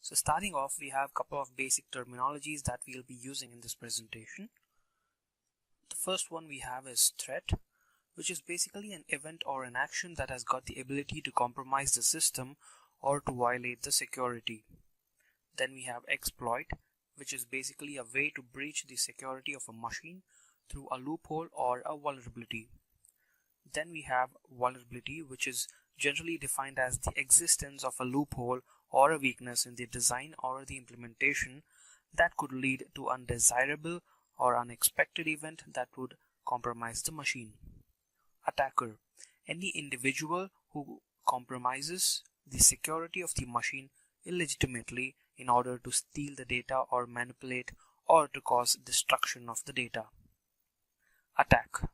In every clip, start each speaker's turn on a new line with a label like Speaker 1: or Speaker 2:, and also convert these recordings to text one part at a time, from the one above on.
Speaker 1: So starting off, we have a couple of basic terminologies that we'll be using in this presentation. The first one we have is threat, which is basically an event or an action that has got the ability to compromise the system or to violate the security. Then we have exploit, which is basically a way to breach the security of a machine through a loophole or a vulnerability. Then we have vulnerability, which is generally defined as the existence of a loophole or a weakness in the design or the implementation that could lead to undesirable or unexpected event that would compromise the machine. Attacker, any individual who compromises the security of the machine illegitimately in order to steal the data or manipulate or to cause destruction of the data. Attack,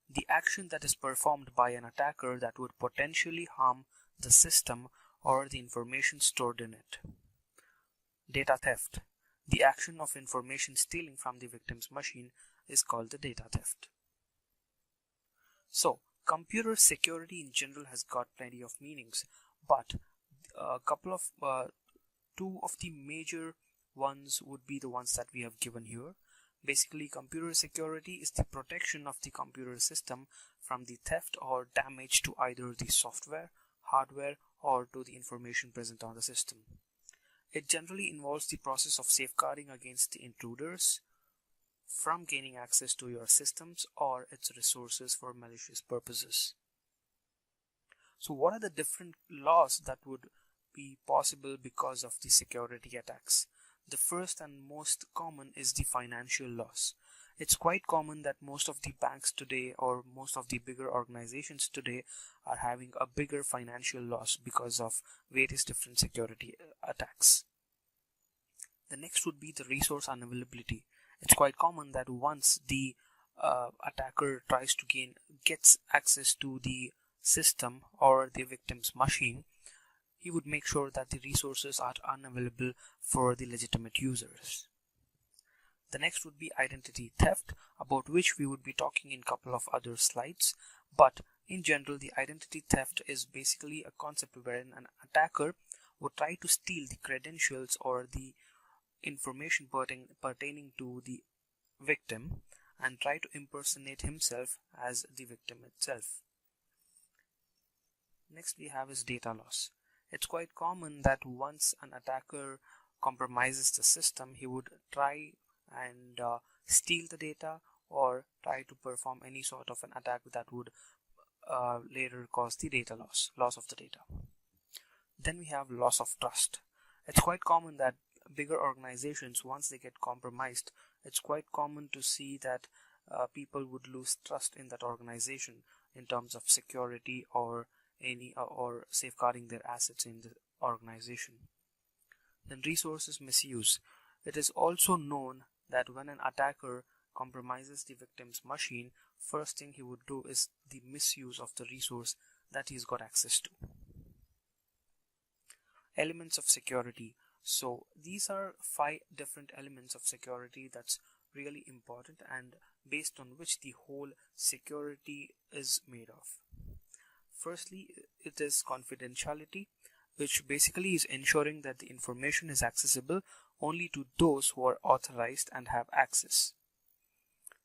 Speaker 1: the action that is performed by an attacker that would potentially harm the system or the information stored in it. Data theft, the action of information stealing from the victim's machine is called the data theft. So, computer security in general has got plenty of meanings, but two of the major ones would be the ones that we have given here. Basically, computer security is the protection of the computer system from the theft or damage to either the software, hardware, or to the information present on the system. It generally involves the process of safeguarding against the intruders from gaining access to your systems or its resources for malicious purposes. So what are the different laws that would be possible because of the security attacks? The first and most common is the financial loss. It's quite common that most of the banks today or most of the bigger organizations today are having a bigger financial loss because of various different security attacks. The next would be the resource unavailability. It's quite common that once the attacker gets access to the system or the victim's machine, he would make sure that the resources are unavailable for the legitimate users. The next would be identity theft, about which we would be talking in a couple of other slides. But in general, the identity theft is basically a concept wherein an attacker would try to steal the credentials or the information pertaining to the victim and try to impersonate himself as the victim itself. Next we have is data loss. It's quite common that once an attacker compromises the system, he would try and steal the data or try to perform any sort of an attack that would later cause the data loss of the data. Then we have loss of trust. It's quite common that bigger organizations, once they get compromised, it's quite common to see that people would lose trust in that organization in terms of security or safeguarding their assets in the organization. Then resources misuse. It is also known that when an attacker compromises the victim's machine, first thing he would do is the misuse of the resource that he's got access to. Elements of security. So these are 5 different elements of security that's really important and based on which the whole security is made of. Firstly, it is confidentiality, which basically is ensuring that the information is accessible only to those who are authorized and have access.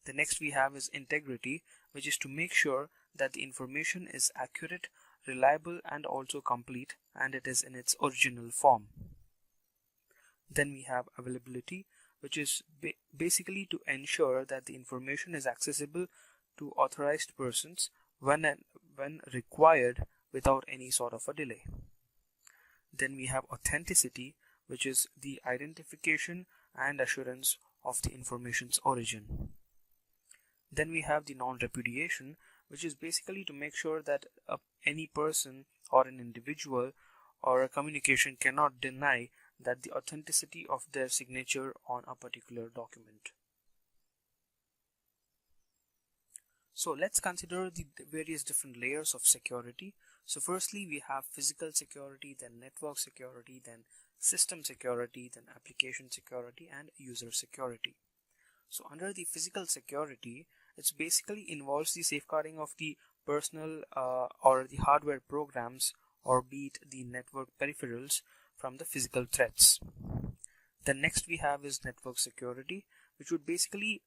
Speaker 1: The next we have is integrity, which is to make sure that the information is accurate, reliable, and also complete, and it is in its original form. Then we have availability, which is basically to ensure that the information is accessible to authorized persons when required without any sort of a delay. Then we have authenticity, which is the identification and assurance of the information's origin. Then we have the non-repudiation, which is basically to make sure that any person or an individual or a communication cannot deny that the authenticity of their signature on a particular document. So let's consider the various different layers of security. So firstly, we have physical security, then network security, then system security, then application security, and user security. So under the physical security, it basically involves the safeguarding of the personal or the hardware programs or beat the network peripherals from the physical threats. The next we have is network security, which would basically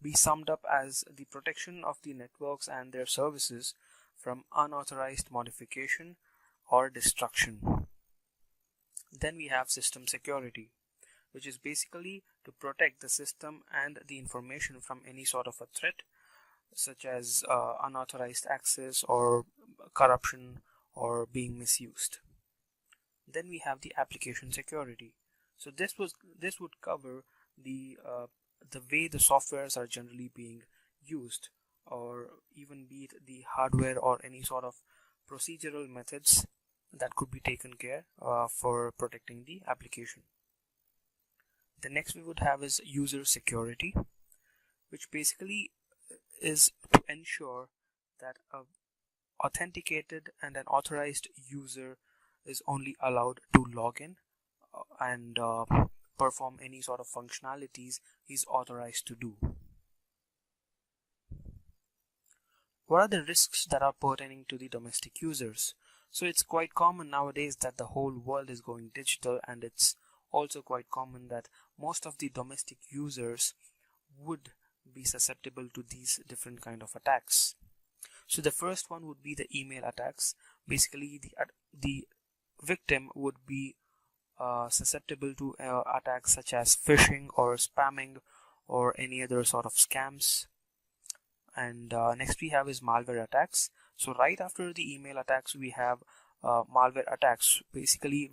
Speaker 1: be summed up as the protection of the networks and their services from unauthorized modification or destruction. Then we have system security, which is basically to protect the system and the information from any sort of a threat, such as unauthorized access or corruption or being misused. Then we have the application security. So this would cover the way the softwares are generally being used, or even be it the hardware or any sort of procedural methods that could be taken care for protecting the application. The next we would have is user security, which basically is to ensure that a authenticated and an authorized user is only allowed to log in and perform any sort of functionalities he's authorized to do. What are the risks that are pertaining to the domestic users? So it's quite common nowadays that the whole world is going digital, and it's also quite common that most of the domestic users would be susceptible to these different kind of attacks. So the first one would be the email attacks. Basically the victim would be susceptible to attacks such as phishing or spamming or any other sort of scams. And next we have is malware attacks. So right after the email attacks we have malware attacks. Basically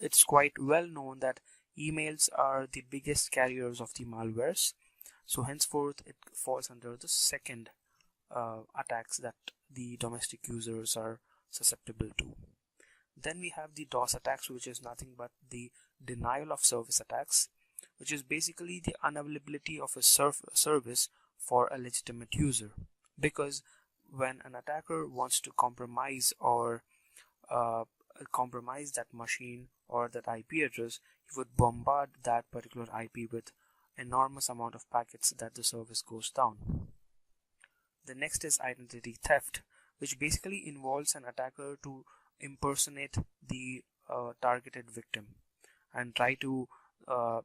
Speaker 1: it's quite well known that emails are the biggest carriers of the malwares, so henceforth it falls under the second attacks that the domestic users are susceptible to. Then we have the DOS attacks, which is nothing but the denial of service attacks, which is basically the unavailability of a service for a legitimate user. Because when an attacker wants to compromise or compromise that machine or that IP address, he would bombard that particular IP with enormous amount of packets that the service goes down. The next is identity theft, which basically involves an attacker to impersonate the targeted victim and try to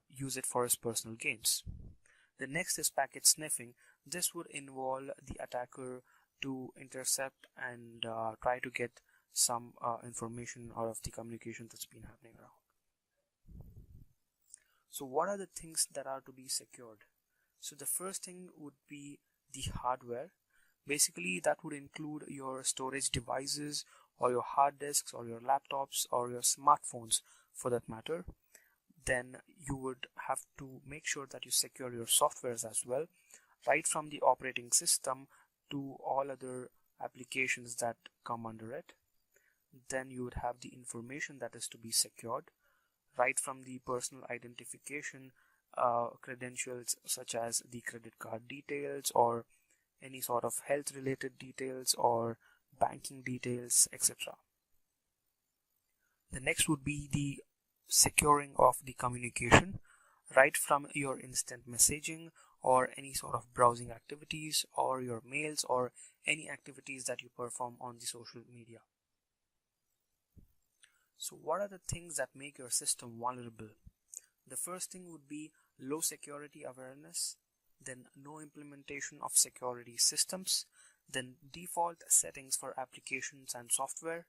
Speaker 1: use it for his personal gains. The next is packet sniffing. This would involve the attacker to intercept and try to get some information out of the communication that's been happening around. So what are the things that are to be secured? So the first thing would be the hardware. Basically that would include your storage devices or your hard disks or your laptops or your smartphones for that matter. Then you would have to make sure that you secure your softwares as well, right from the operating system to all other applications that come under it. Then you would have the information that is to be secured, right from the personal identification credentials such as the credit card details or any sort of health related details or banking details, etc. The next would be the securing of the communication, right from your instant messaging or any sort of browsing activities or your mails or any activities that you perform on the social media. So what are the things that make your system vulnerable? The first thing would be low security awareness, then no implementation of security systems, then default settings for applications and software,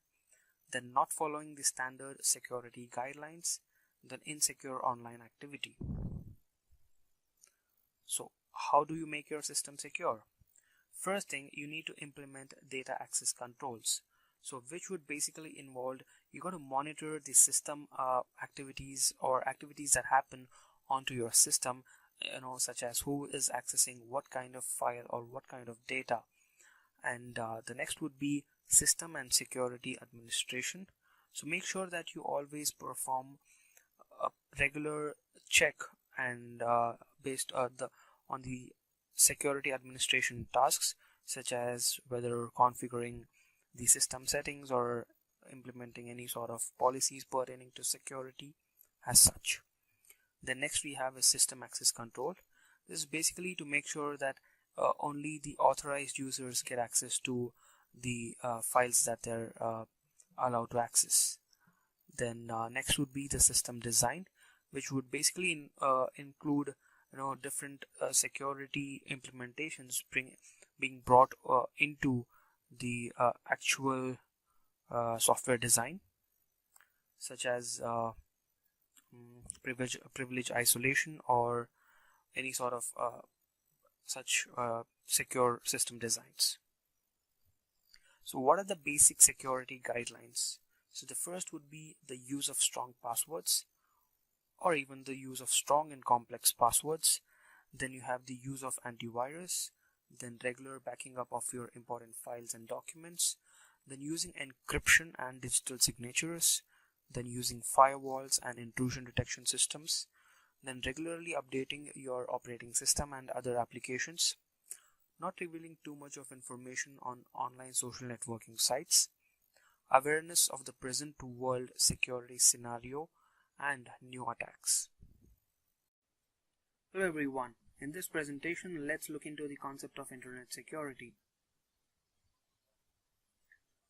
Speaker 1: then not following the standard security guidelines, then insecure online activity. So how do you make your system secure? First thing, you need to implement data access controls. So which would basically involve you got to monitor the system activities or activities that happen onto your system, such as who is accessing what kind of file or what kind of data. And the next would be system and security administration. So make sure that you always perform a regular check and based on the security administration tasks, such as whether configuring the system settings or implementing any sort of policies pertaining to security as such. The next we have is system access control. This is basically to make sure that only the authorized users get access to the files that they're allow to access. Then next would be the system design, which would basically include different security implementations being brought into the actual software design, such as privilege isolation or any sort of such secure system designs. So what are the basic security guidelines? So the first would be the use of strong passwords, or even the use of strong and complex passwords. Then you have the use of antivirus, then regular backing up of your important files and documents, then using encryption and digital signatures, then using firewalls and intrusion detection systems, then regularly updating your operating system and other applications, not revealing too much of information on online social networking sites, awareness of the present world security scenario and new attacks. Hello everyone, in this presentation let's look into the concept of internet security.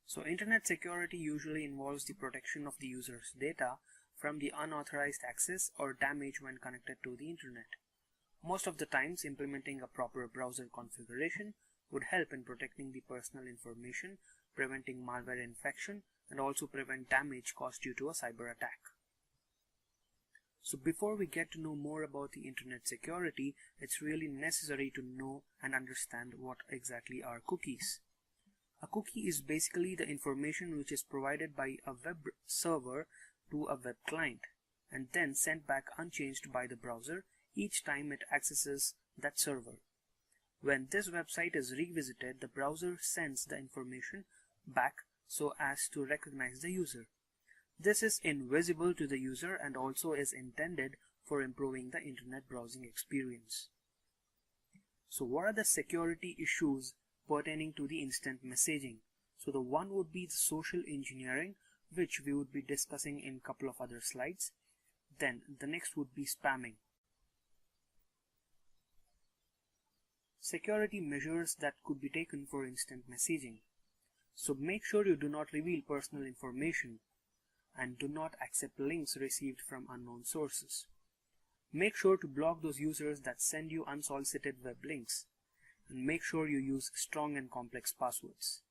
Speaker 1: So internet security usually involves the protection of the user's data from the unauthorized access or damage when connected to the internet. Most of the times, implementing a proper browser configuration would help in protecting the personal information, preventing malware infection, and also prevent damage caused due to a cyber attack. So before we get to know more about the internet security, it's really necessary to know and understand what exactly are cookies. A cookie is basically the information which is provided by a web server to a web client and then sent back unchanged by the browser each time it accesses that server. When this website is revisited, the browser sends the information back so as to recognize the user. This is invisible to the user and also is intended for improving the internet browsing experience. So what are the security issues pertaining to the instant messaging? So the one would be the social engineering, which we would be discussing in a couple of other slides. Then the next would be spamming. Security measures that could be taken for instant messaging. So make sure you do not reveal personal information and do not accept links received from unknown sources. Make sure to block those users that send you unsolicited web links, and make sure you use strong and complex passwords.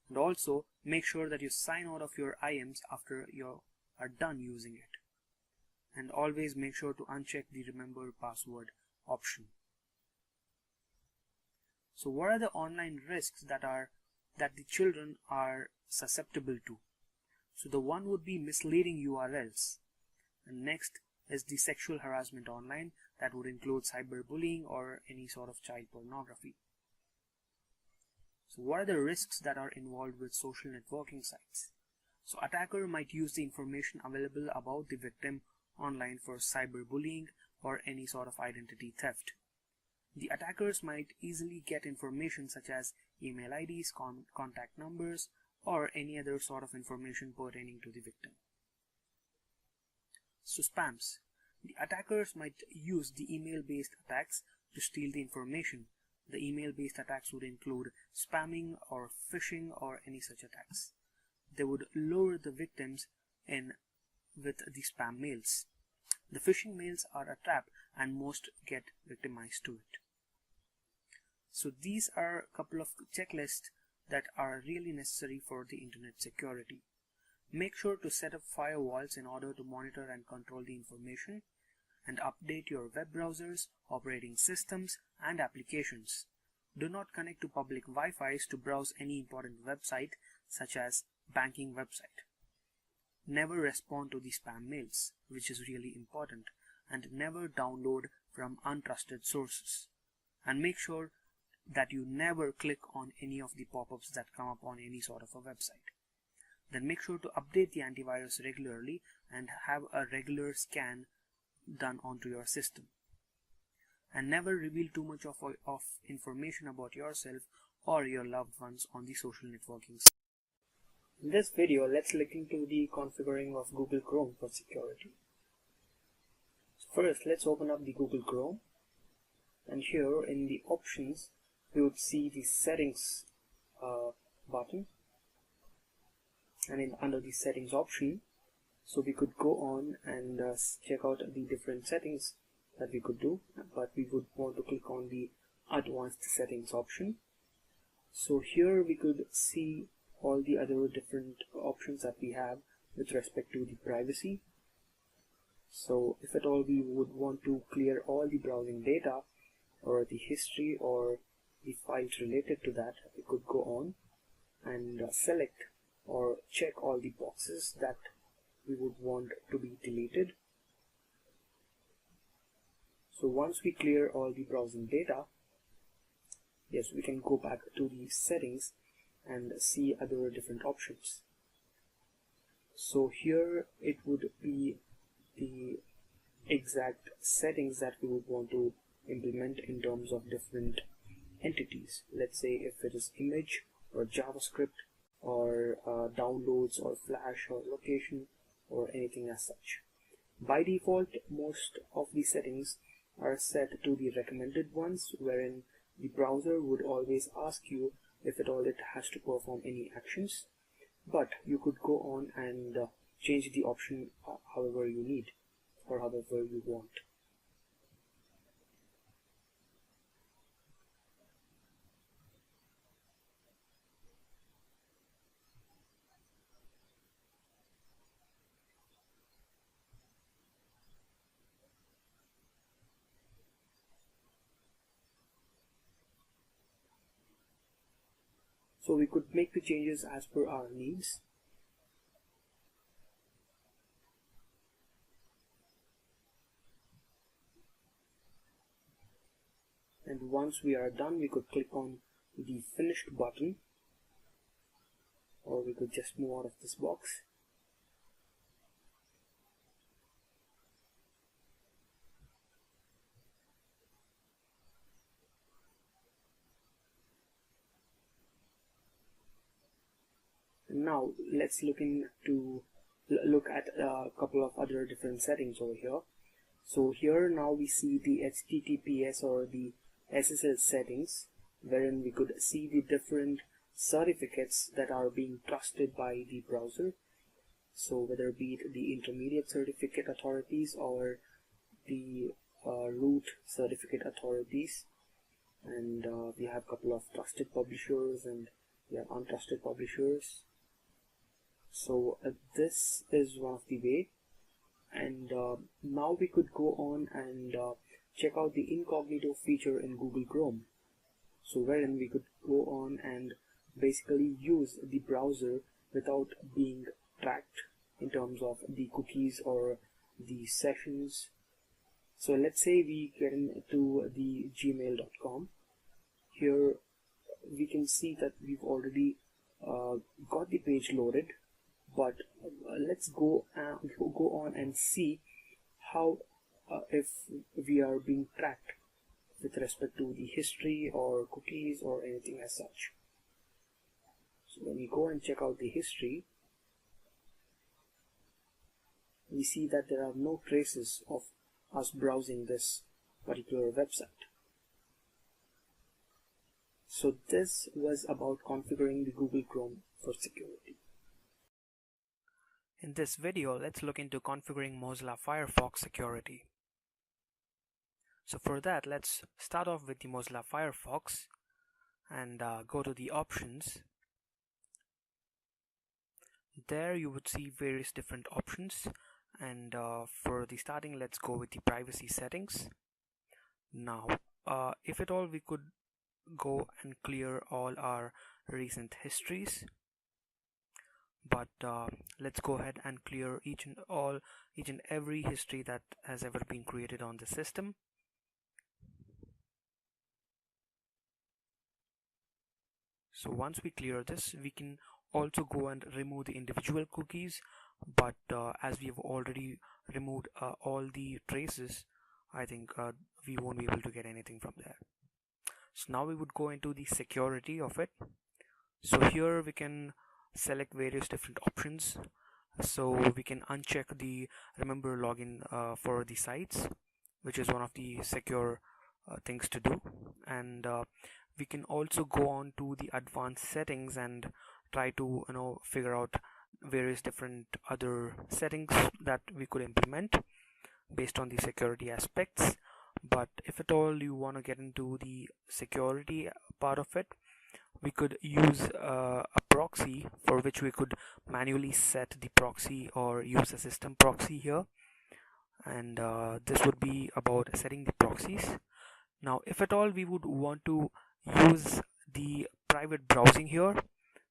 Speaker 1: And also make sure that you sign out of your IMs after you are done using it. And always make sure to uncheck the remember password option. So what are the online risks that the children are susceptible to? So the one would be misleading URLs. And next is the sexual harassment online, that would include cyberbullying or any sort of child pornography. So what are the risks that are involved with social networking sites? So attacker might use the information available about the victim online for cyberbullying or any sort of identity theft. The attackers might easily get information such as email IDs, contact numbers, or any other sort of information pertaining to the victim. So spams. The attackers might use the email-based attacks to steal the information. The email-based attacks would include spamming or phishing or any such attacks. They would lure the victims in with the spam mails. The phishing mails are a trap and most get victimized to it. So these are a couple of checklists that are really necessary for the internet security. Make sure to set up firewalls in order to monitor and control the information, and update your web browsers, operating systems, and applications. Do not connect to public Wi-Fi's to browse any important website such as banking website. Never respond to the spam mails, which is really important, and never download from untrusted sources. And make sure that you never click on any of the pop-ups that come up on any sort of a website. Then make sure to update the antivirus regularly and have a regular scan done onto your system. And never reveal too much of information about yourself or your loved ones on the social networking site. In this video, let's look into the configuring of Google Chrome for security. So first, let's open up the Google Chrome, and here in the options we would see the settings button. and under the settings option, so we could go on and check out the different settings that we could do, but we would want to click on the advanced settings option. So here we could see all the other different options that we have with respect to the privacy. So if at all we would want to clear all the browsing data or the history or the files related to that, we could go on and select or check all the boxes that we would want to be deleted. So once we clear all the browsing data, yes, we can go back to the settings and see other different options. So here it would be the exact settings that we would want to implement in terms of different entities. Let's say if it is image or JavaScript or downloads or flash or location or anything as such. By default, most of the settings are set to the recommended ones, wherein the browser would always ask you if at all it has to perform any actions, but you could go on and change the option however you need or however you want. So we could make the changes as per our needs. And once we are done, we could click on the finished button, or we could just move out of this box. Now let's look at a couple of other different settings over here. So here now we see the HTTPS or the SSL settings, wherein we could see the different certificates that are being trusted by the browser. So whether be it the intermediate certificate authorities or the root certificate authorities, and we have a couple of trusted publishers and we have untrusted publishers. So this is one of the way, and now we could go on and check out the incognito feature in Google Chrome. So wherein we could go on and basically use the browser without being tracked in terms of the cookies or the sessions. So let's say we get into the gmail.com. Here we can see that we've already got the page loaded, but let's go on and see how if we are being tracked with respect to the history or cookies or anything as such. So when we go and check out the history, we see that there are no traces of us browsing this particular website. So this was about configuring the Google Chrome for security. In this video, let's look into configuring Mozilla Firefox security. So for that, let's start off with the Mozilla Firefox and go to the options. There you would see various different options, and for the starting, let's go with the privacy settings. Now if at all we could go and clear all our recent histories, but let's go ahead and clear each and every history that has ever been created on the system. So once we clear this, we can also go and remove the individual cookies, but as we have already removed all the traces, I think we won't be able to get anything from there. So now we would go into the security of it. So here we can select various different options. So we can uncheck the remember login for the sites, which is one of the secure things to do, and we can also go on to the advanced settings and try to figure out various different other settings that we could implement based on the security aspects. But if at all you want to get into the security part of it, we could use a proxy, for which we could manually set the proxy or use a system proxy here. And this would be about setting the proxies. Now if at all we would want to use the private browsing here,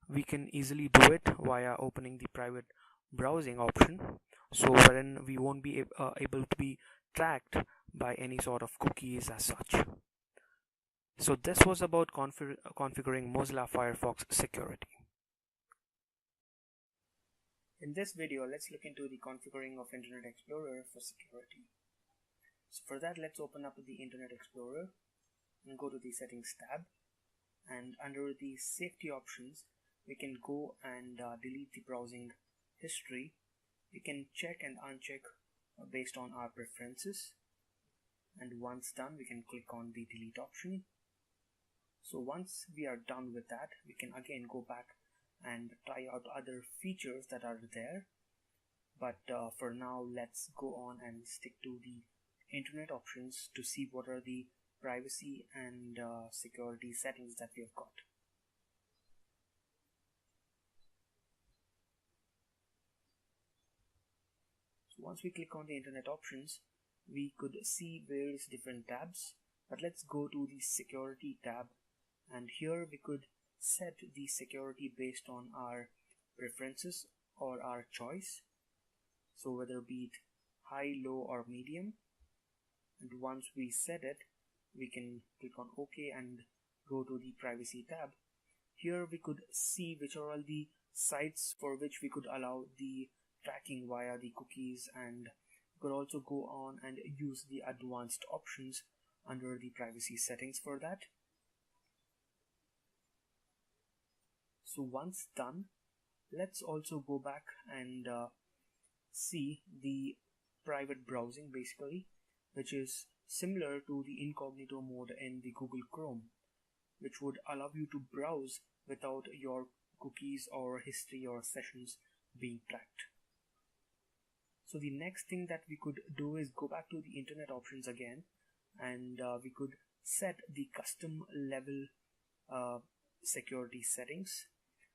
Speaker 1: we can easily do it via opening the private browsing option, so wherein we won't be able to be tracked by any sort of cookies as such. So this was about configuring Mozilla Firefox security. In this video, let's look into the configuring of Internet Explorer for security. So for that, let's open up the Internet Explorer and go to the settings tab, and under the safety options we can go and delete the browsing history. We can check and uncheck based on our preferences, and once done we can click on the delete option. So once we are done with that, we can again go back and try out other features that are there, but for now let's go on and stick to the internet options to see what are the privacy and security settings that we have got. So once we click on the internet options, we could see various different tabs, but let's go to the security tab, and here we could set the security based on our preferences or our choice, so whether be it high, low or medium. And once we set it, we can click on OK and go to the privacy tab. Here we could see which are all the sites for which we could allow the tracking via the cookies, and we could also go on and use the advanced options under the privacy settings for that. So once done, let's also go back and see the private browsing basically, which is similar to the incognito mode in the Google Chrome, which would allow you to browse without your cookies or history or sessions being tracked. So the next thing that we could do is go back to the internet options again, and we could set the custom level security settings.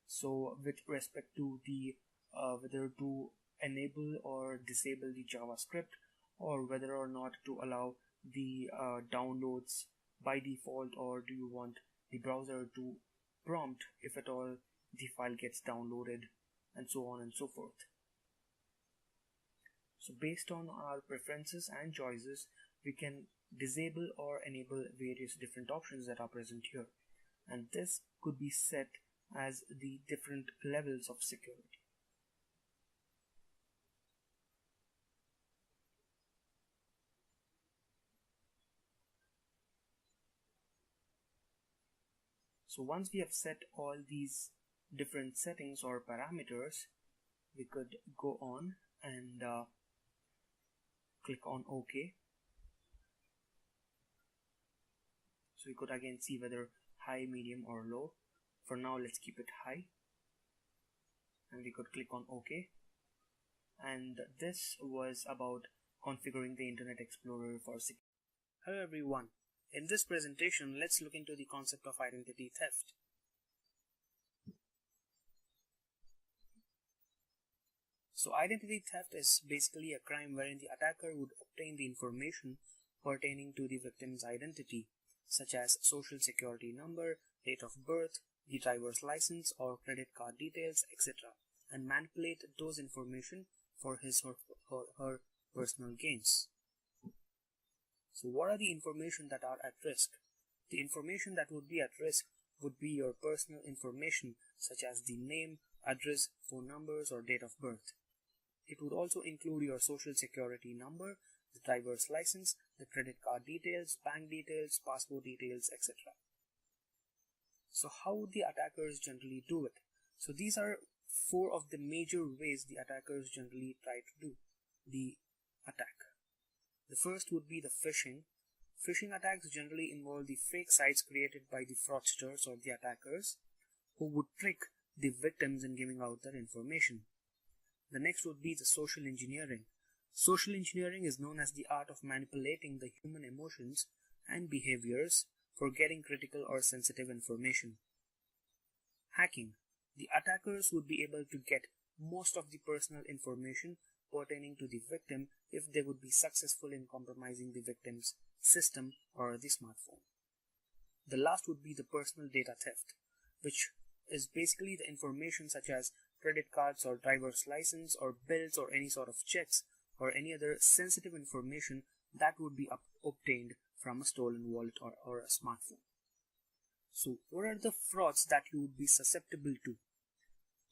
Speaker 1: So with respect to the whether to enable or disable the JavaScript, or whether or not to allow the downloads by default, or do you want the browser to prompt if at all the file gets downloaded, and so on and so forth. So based on our preferences and choices, we can disable or enable various different options that are present here, and this could be set as the different levels of security. So once we have set all these different settings or parameters, we could go on and click on OK. So we could again see whether high, medium or low. For now let's keep it high, and we could click on OK. And this was about configuring the Internet Explorer for security. Hello everyone. In this presentation, let's look into the concept of identity theft. So identity theft is basically a crime wherein the attacker would obtain the information pertaining to the victim's identity, such as social security number, date of birth, the driver's license or credit card details, etc., and manipulate those information for his or her personal gains. So what are the information that are at risk? The information that would be at risk would be your personal information, such as the name, address, phone numbers or date of birth. It would also include your social security number, the driver's license, the credit card details, bank details, passport details, etc. So how would the attackers generally do it? So these are four of the major ways the attackers generally try to do the attack. The first would be the phishing. Phishing attacks generally involve the fake sites created by the fraudsters or the attackers, who would trick the victims in giving out their information. The next would be the social engineering. Social engineering is known as the art of manipulating the human emotions and behaviors for getting critical or sensitive information. Hacking. The attackers would be able to get most of the personal information pertaining to the victim if they would be successful in compromising the victim's system or the smartphone. The last would be the personal data theft, which is basically the information such as credit cards or driver's license or bills or any sort of checks or any other sensitive information that would be obtained from a stolen wallet or a smartphone. So what are the frauds that you would be susceptible to?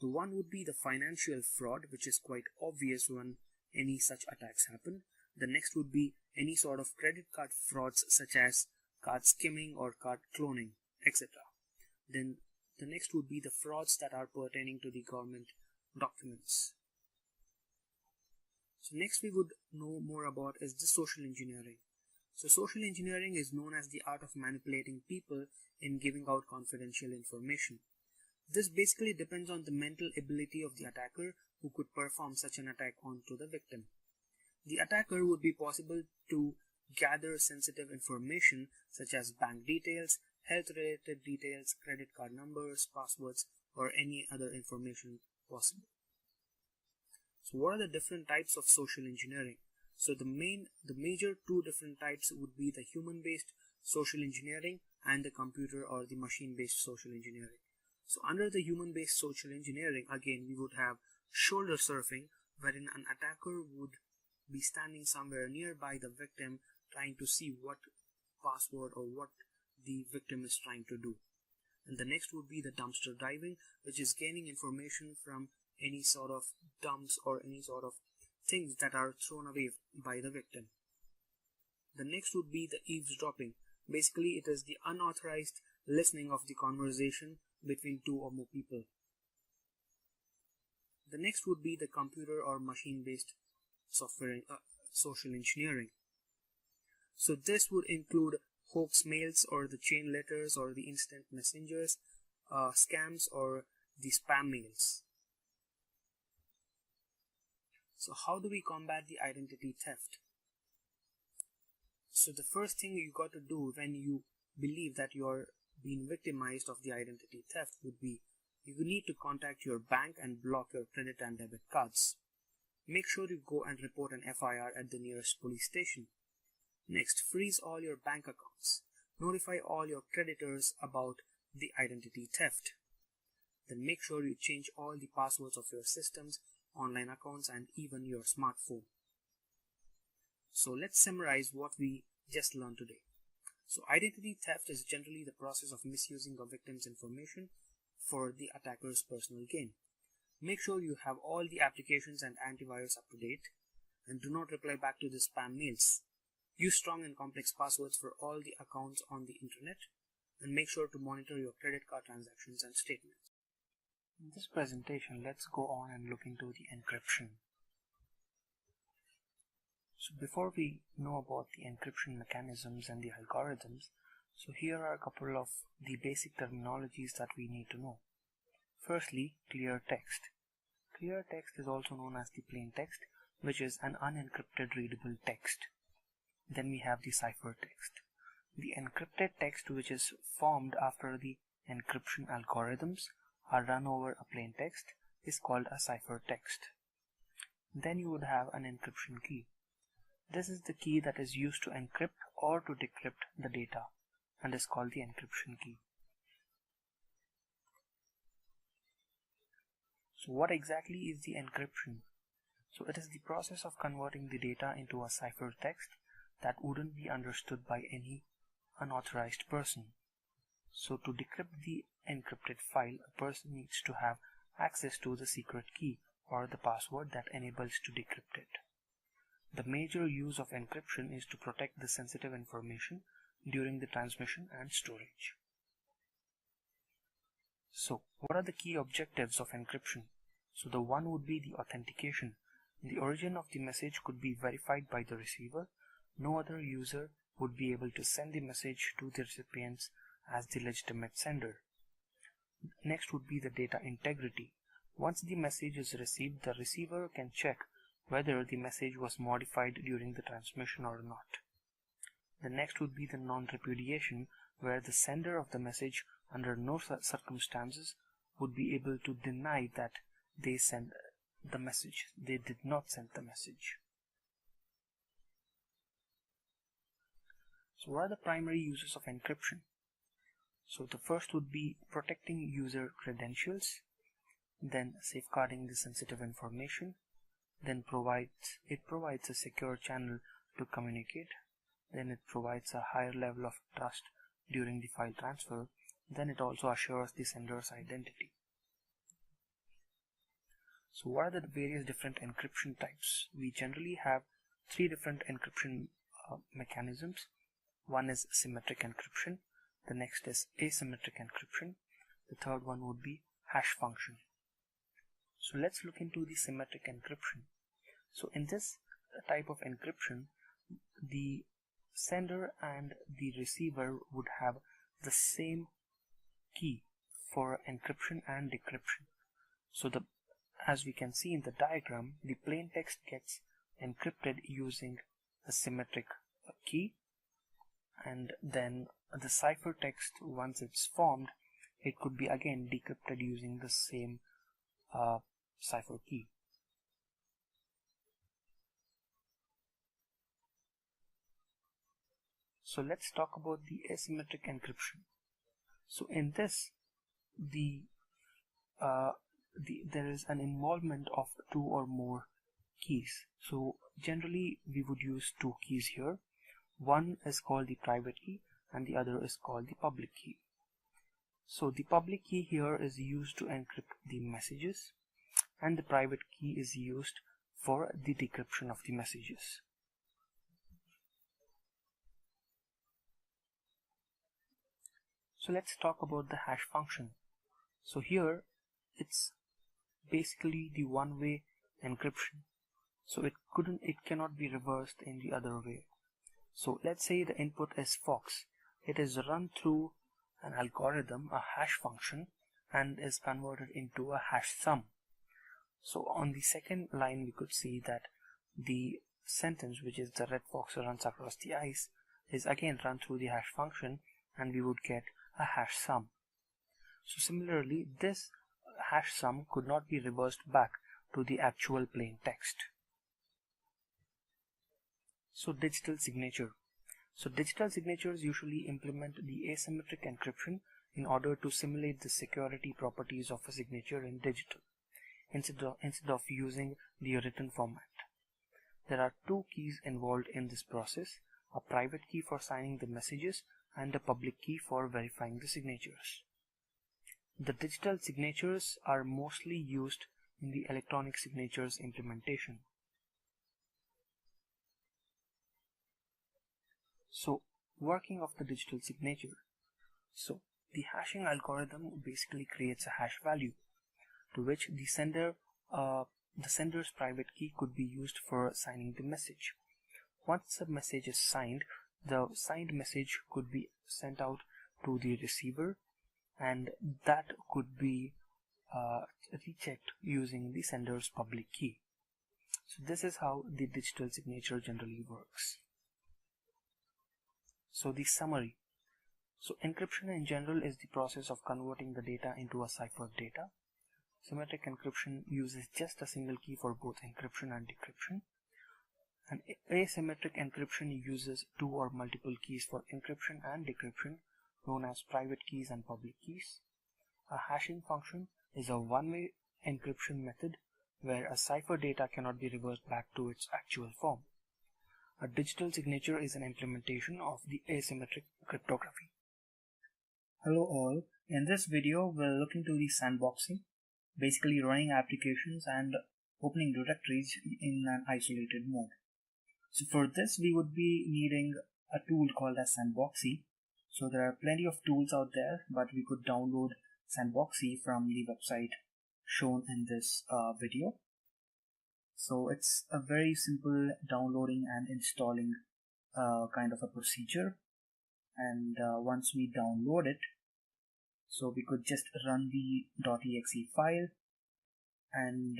Speaker 1: The one would be the financial fraud, which is quite obvious when any such attacks happen. The next would be any sort of credit card frauds such as card skimming or card cloning, etc. Then the next would be the frauds that are pertaining to the government documents. So next we would know more about is the social engineering. So social engineering is known as the art of manipulating people in giving out confidential information. This basically depends on the mental ability of the attacker who could perform such an attack onto the victim. The attacker would be possible to gather sensitive information such as bank details, health-related details, credit card numbers, passwords, or any other information possible. So what are the different types of social engineering? So the major two different types would be the human-based social engineering and the computer or the machine-based social engineering. So under the human-based social engineering, again, we would have shoulder surfing, wherein an attacker would be standing somewhere nearby the victim trying to see what password or what the victim is trying to do. And the next would be the dumpster diving, which is gaining information from any sort of dumps or any sort of things that are thrown away by the victim. The next would be the eavesdropping. Basically, it is the unauthorized listening of the conversation between two or more people. The next would be the computer or machine-based software social engineering. So this would include hoax mails or the chain letters or the instant messengers, scams or the spam mails. So how do we combat the identity theft? So the first thing you got to do when you believe that you are being victimized of the identity theft would be you need to contact your bank and block your credit and debit cards. Make sure you go and report an FIR at the nearest police station. Next, freeze all your bank accounts. Notify all your creditors about the identity theft. Then make sure you change all the passwords of your systems, online accounts, and even your smartphone. So let's summarize what we just learned today. So identity theft is generally the process of misusing a victim's information for the attacker's personal gain. Make sure you have all the applications and antivirus up to date, and do not reply back to the spam mails. Use strong and complex passwords for all the accounts on the internet, and make sure to monitor your credit card transactions and statements. In this presentation, let's go on and look into the encryption. So before we know about the encryption mechanisms and the algorithms, so here are a couple of the basic terminologies that we need to know. Firstly, clear text. Clear text is also known as the plain text, which is an unencrypted readable text. Then we have the ciphertext. The encrypted text which is formed after the encryption algorithms are run over a plain text is called a ciphertext. Then you would have an encryption key. This is the key that is used to encrypt or to decrypt the data and is called the encryption key. So what exactly is the encryption? So it is the process of converting the data into a ciphertext that wouldn't be understood by any unauthorized person. So to decrypt the encrypted file, a person needs to have access to the secret key or the password that enables to decrypt it. The major use of encryption is to protect the sensitive information during the transmission and storage. So what are the key objectives of encryption? So the one would be the authentication. The origin of the message could be verified by the receiver. No other user would be able to send the message to the recipients as the legitimate sender. Next would be the data integrity. Once the message is received, the receiver can check whether the message was modified during the transmission or not. The next would be the non-repudiation, where the sender of the message under no circumstances would be able to deny that they sent the message. They did not send the message. So what are the primary uses of encryption? So the first would be protecting user credentials, then safeguarding the sensitive information, then it provides a secure channel to communicate, then it provides a higher level of trust during the file transfer, then it also assures the sender's identity. So what are the various different encryption types? We generally have three different encryption mechanisms. One is symmetric encryption, the next is asymmetric encryption, the third one would be hash function. So let's look into the symmetric encryption. So in this type of encryption, the sender and the receiver would have the same key for encryption and decryption. So as we can see in the diagram, the plain text gets encrypted using a symmetric key, and then the ciphertext, once it's formed, it could be again decrypted using the same cipher key. So let's talk about the asymmetric encryption. So in this, there is an involvement of two or more keys. So generally we would use two keys here. One is called the private key and the other is called the public key. So the public key here is used to encrypt the messages, and the private key is used for the decryption of the messages. So let's talk about the hash function. So here it's basically the one-way encryption. So it cannot be reversed in the other way. So let's say the input is Fox. It is run through an algorithm, a hash function, and is converted into a hash sum. So on the second line we could see that the sentence, which is the red fox runs across the ice, is again run through the hash function, and we would get a hash sum. So similarly, this hash sum could not be reversed back to the actual plain text. So digital signature. So digital signatures usually implement the asymmetric encryption in order to simulate the security properties of a signature in digital, instead of using the written format. There are two keys involved in this process, a private key for signing the messages and a public key for verifying the signatures. The digital signatures are mostly used in the electronic signatures implementation. So, working of the digital signature. So, the hashing algorithm basically creates a hash value to which the sender's private key could be used for signing the message. Once the message is signed, the signed message could be sent out to the receiver, and that could be rechecked using the sender's public key. So this is how the digital signature generally works. So the summary. So encryption in general is the process of converting the data into a ciphered data. Symmetric encryption uses just a single key for both encryption and decryption. And asymmetric encryption uses two or multiple keys for encryption and decryption, known as private keys and public keys. A hashing function is a one-way encryption method where a cipher data cannot be reversed back to its actual form. A digital signature is an implementation of the asymmetric cryptography.
Speaker 2: Hello all, in this video we'll look into the sandboxing, basically running applications and opening directories in an isolated mode. So for this we would be needing a tool called as Sandboxy. So there are plenty of tools out there, but we could download Sandboxy from the website shown in this video. So it's a very simple downloading and installing kind of a procedure, and once we download it, so we could just run the .exe file, and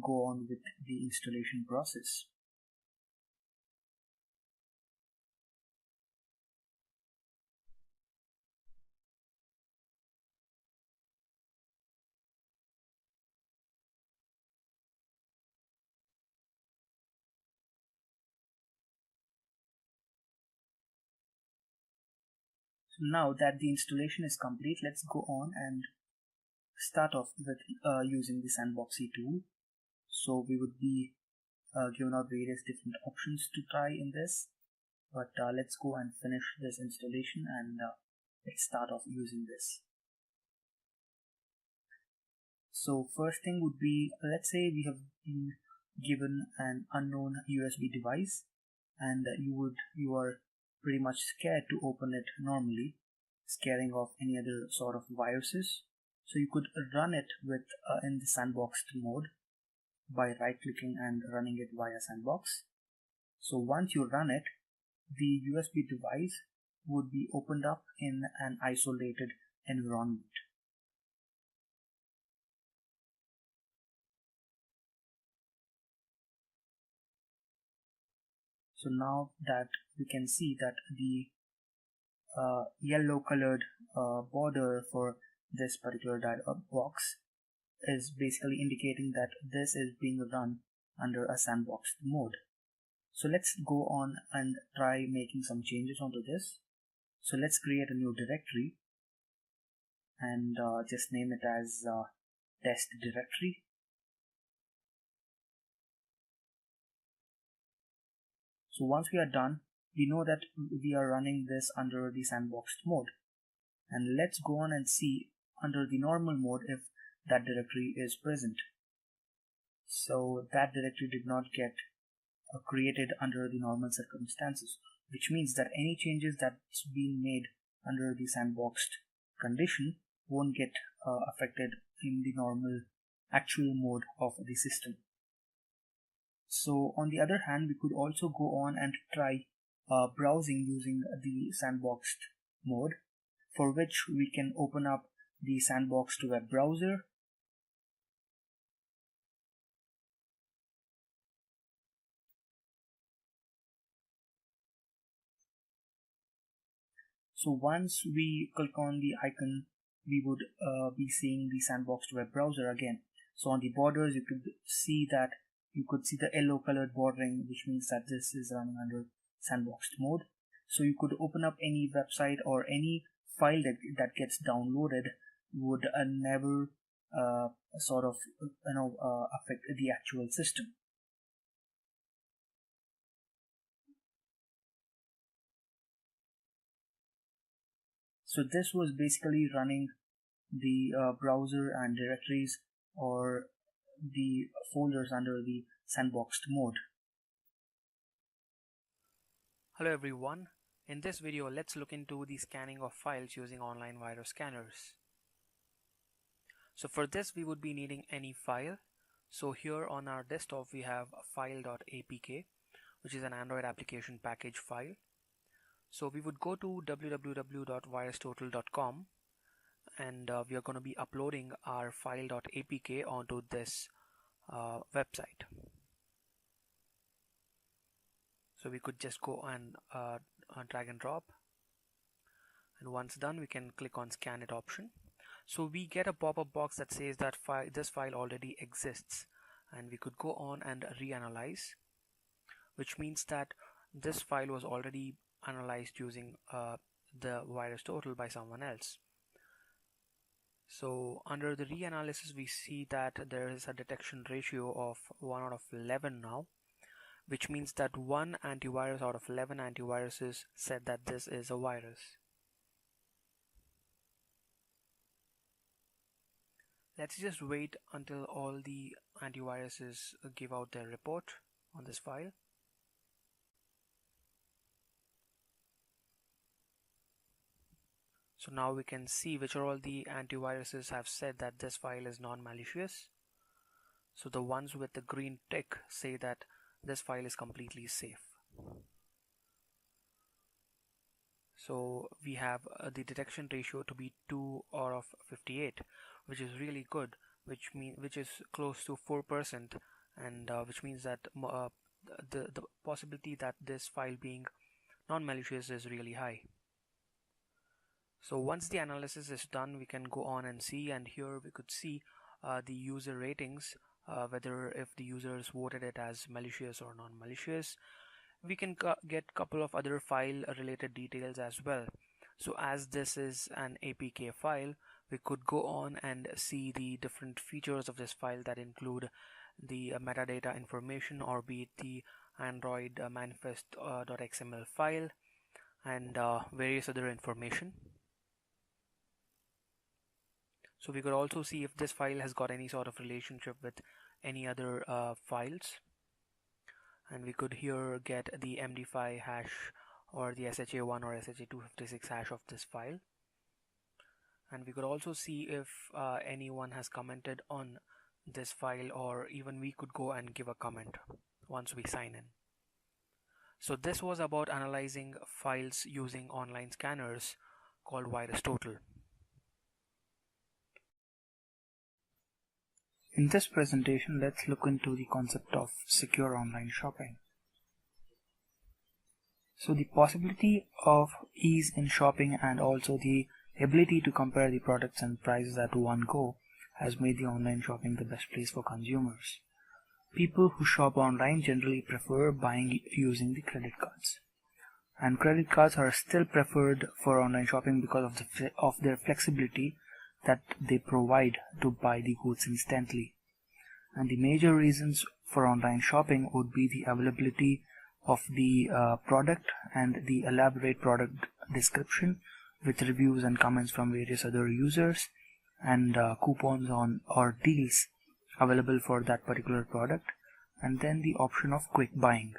Speaker 2: go on with the installation process. So now that the installation is complete, let's go on and start off with using the Sandboxy tool. So we would be given out various different options to try in this, but let's go and finish this installation and let's start off using this. So first thing would be, let's say we have been given an unknown USB device and you are pretty much scared to open it normally, scaring off any other sort of viruses. So you could run it with in the sandboxed mode by right clicking and running it via sandbox. So once you run it, the USB device would be opened up in an isolated environment. So now that we can see that the yellow colored border for this particular dialog box is basically indicating that this is being run under a sandboxed mode. So let's go on and try making some changes onto this. So let's create a new directory and just name it as test directory. So once we are done, we know that we are running this under the sandboxed mode. And let's go on and see under the normal mode if that directory is present. So that directory did not get created under the normal circumstances, which means that any changes that's been made under the sandboxed condition won't get affected in the normal actual mode of the system. So on the other hand, we could also go on and try browsing using the sandboxed mode, for which we can open up the sandboxed web browser. So once we click on the icon, we would be seeing the sandboxed web browser again. So on the borders, you could see the yellow colored bordering, which means that this is running under sandboxed mode. So you could open up any website or any file that gets downloaded would never affect the actual system. So this was basically running the browser and directories or the folders under the sandboxed mode.
Speaker 1: Hello everyone. In this video, let's look into the scanning of files using online virus scanners. So for this, we would be needing any file. So here on our desktop, we have a file.apk, which is an Android application package file. So we would go to www.virustotal.com and we are going to be uploading our file.apk onto this website. So we could just go and drag and drop, and once done we can click on scan it option. So we get a pop-up box that says that this file already exists, and we could go on and reanalyze, which means that this file was already analyzed using the VirusTotal by someone else. So under the reanalysis, we see that there is a detection ratio of 1 out of 11 now, which means that 1 antivirus out of 11 antiviruses said that this is a virus. Let's just wait until all the antiviruses give out their report on this file. So now we can see which are all the antiviruses have said that this file is non-malicious. So the ones with the green tick say that this file is completely safe. So we have the detection ratio to be 2 out of 58, which is really good, which is close to 4%, and which means that the possibility that this file being non-malicious is really high. So once the analysis is done, we can go on and see, and here we could see the user ratings, whether if the users voted it as malicious or non-malicious. We can get couple of other file related details as well. So as this is an APK file, we could go on and see the different features of this file that include the metadata information, or be it the Android manifest.xml file, and various other information. So we could also see if this file has got any sort of relationship with any other files, and we could here get the MD5 hash or the SHA1 or SHA256 hash of this file. And we could also see if anyone has commented on this file, or even we could go and give a comment once we sign in. So this was about analyzing files using online scanners called VirusTotal.
Speaker 2: In this presentation, let's look into the concept of secure online shopping. So the possibility of ease in shopping and also the ability to compare the products and prices at one go has made the online shopping the best place for consumers. People who shop online generally prefer buying using the credit cards. And credit cards are still preferred for online shopping because of their flexibility that they provide to buy the goods instantly. And the major reasons for online shopping would be the availability of the product and the elaborate product description with reviews and comments from various other users, and coupons on or deals available for that particular product, and then the option of quick buying.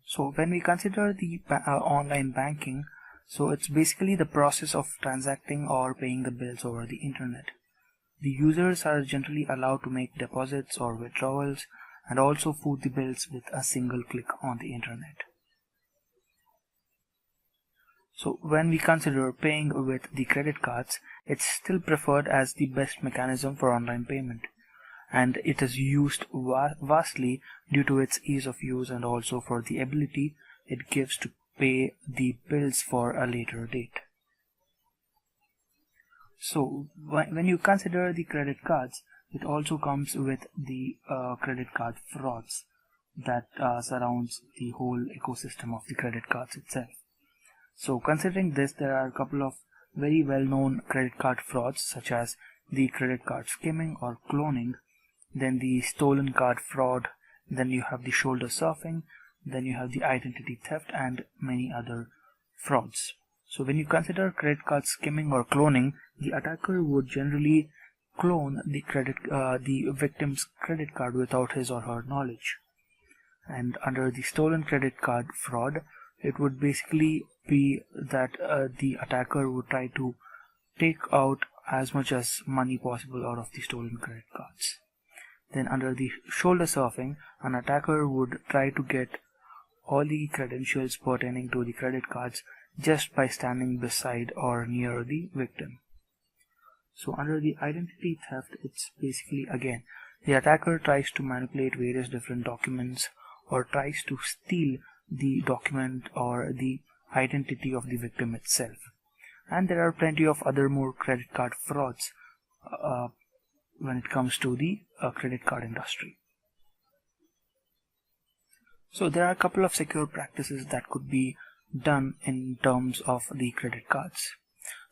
Speaker 2: So when we consider the online banking, so it's basically the process of transacting or paying the bills over the internet. The users are generally allowed to make deposits or withdrawals and also foot the bills with a single click on the internet. So when we consider paying with the credit cards, it's still preferred as the best mechanism for online payment, and it is used vastly due to its ease of use and also for the ability it gives to pay the bills for a later date. So when you consider the credit cards, it also comes with the credit card frauds that surrounds the whole ecosystem of the credit cards itself. So considering this, there are a couple of very well-known credit card frauds, such as the credit card skimming or cloning, then the stolen card fraud, then you have the shoulder surfing, then you have the identity theft, and many other frauds. So when you consider credit card skimming or cloning, the attacker would generally clone the victim's credit card without his or her knowledge. And under the stolen credit card fraud, it would basically be that the attacker would try to take out as much as money possible out of the stolen credit cards. Then under the shoulder surfing, an attacker would try to get all the credentials pertaining to the credit cards just by standing beside or near the victim. So under the identity theft, it's basically again the attacker tries to manipulate various different documents or tries to steal the document or the identity of the victim itself. And there are plenty of other more credit card frauds when it comes to the credit card industry. So there are a couple of secure practices that could be done in terms of the credit cards.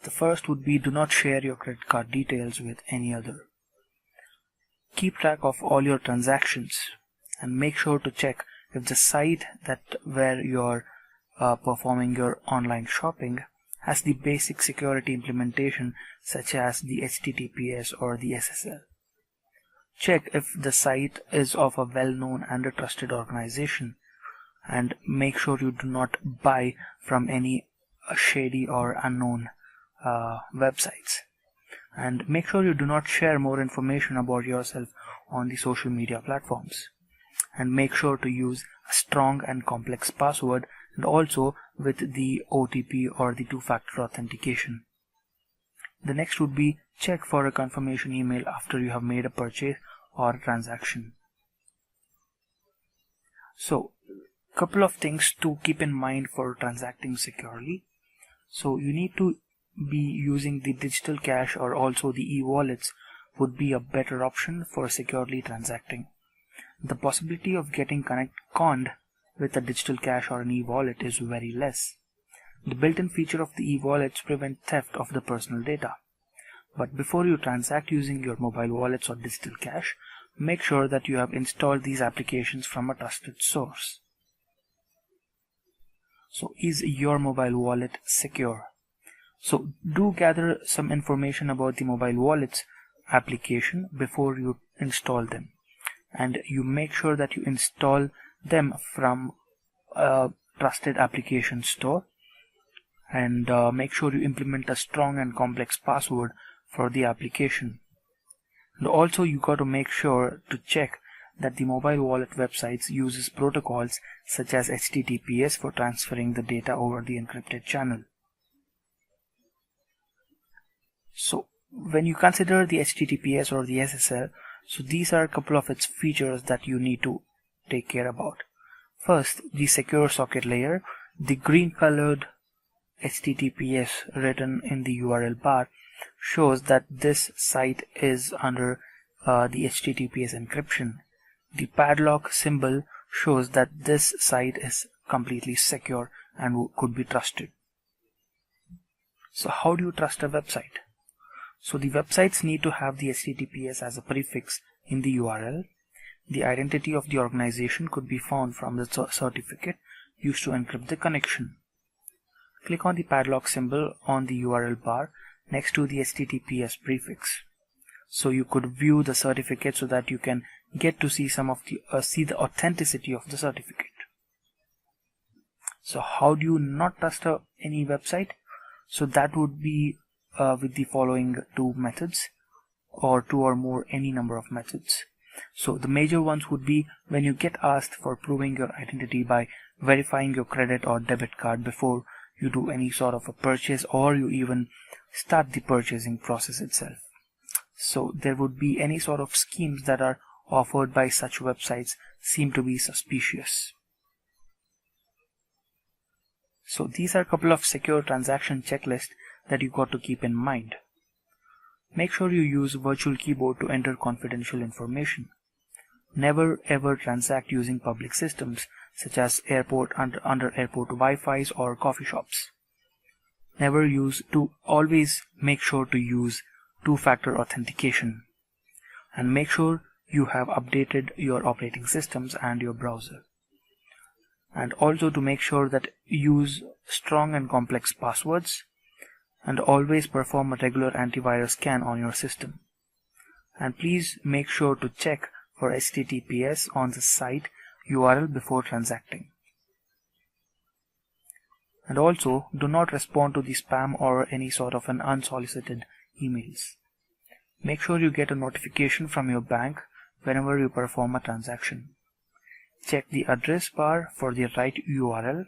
Speaker 2: The first would be, do not share your credit card details with any other. Keep track of all your transactions and make sure to check if the site where you're performing your online shopping has the basic security implementation such as the HTTPS or the SSL. Check if the site is of a well-known and a trusted organization, and make sure you do not buy from any shady or unknown websites. And make sure you do not share more information about yourself on the social media platforms. And make sure to use a strong and complex password, and also with the OTP or the two-factor authentication. The next would be check for a confirmation email after you have made a purchase or a transaction. So, couple of things to keep in mind for transacting securely. So you need to be using the digital cash, or also the e-wallets would be a better option for securely transacting. The possibility of getting conned with a digital cash or an e-wallet is very less. The built-in feature of the e-wallets prevent theft of the personal data. But before you transact using your mobile wallets or digital cash, make sure that you have installed these applications from a trusted source. So is your mobile wallet secure? So do gather some information about the mobile wallets application before you install them, and you make sure that you install them from a trusted application store, and make sure you implement a strong and complex password for the application. And also you got to make sure to check that the mobile wallet websites uses protocols such as HTTPS for transferring the data over the encrypted channel. So when you consider the HTTPS or the SSL, so these are a couple of its features that you need to take care about. First, the secure socket layer. The green colored HTTPS written in the URL bar shows that this site is under the HTTPS encryption. The padlock symbol shows that this site is completely secure and could be trusted. So how do you trust a website? So the websites need to have the HTTPS as a prefix in the URL. The identity of the organization could be found from the certificate used to encrypt the connection. Click on the padlock symbol on the URL bar next to the HTTPS prefix. So you could view the certificate so that you can get to see the authenticity of the certificate. So how do you not trust any website? So that would be with the following two methods, or two or more, any number of methods. So the major ones would be when you get asked for proving your identity by verifying your credit or debit card before you do any sort of a purchase, or you even start the purchasing process itself. So there would be any sort of schemes that are offered by such websites seem to be suspicious. So these are a couple of secure transaction checklists that you got to keep in mind. Make sure you use virtual keyboard to enter confidential information. Never ever transact using public systems such as under airport Wi-Fi's or coffee shops. Always make sure to use two-factor authentication, and make sure you have updated your operating systems and your browser. And also to make sure that use strong and complex passwords, and always perform a regular antivirus scan on your system. And please make sure to check for HTTPS on the site URL before transacting. And also do not respond to the spam or any sort of an unsolicited emails. Make sure you get a notification from your bank whenever you perform a transaction. Check the address bar for the right URL,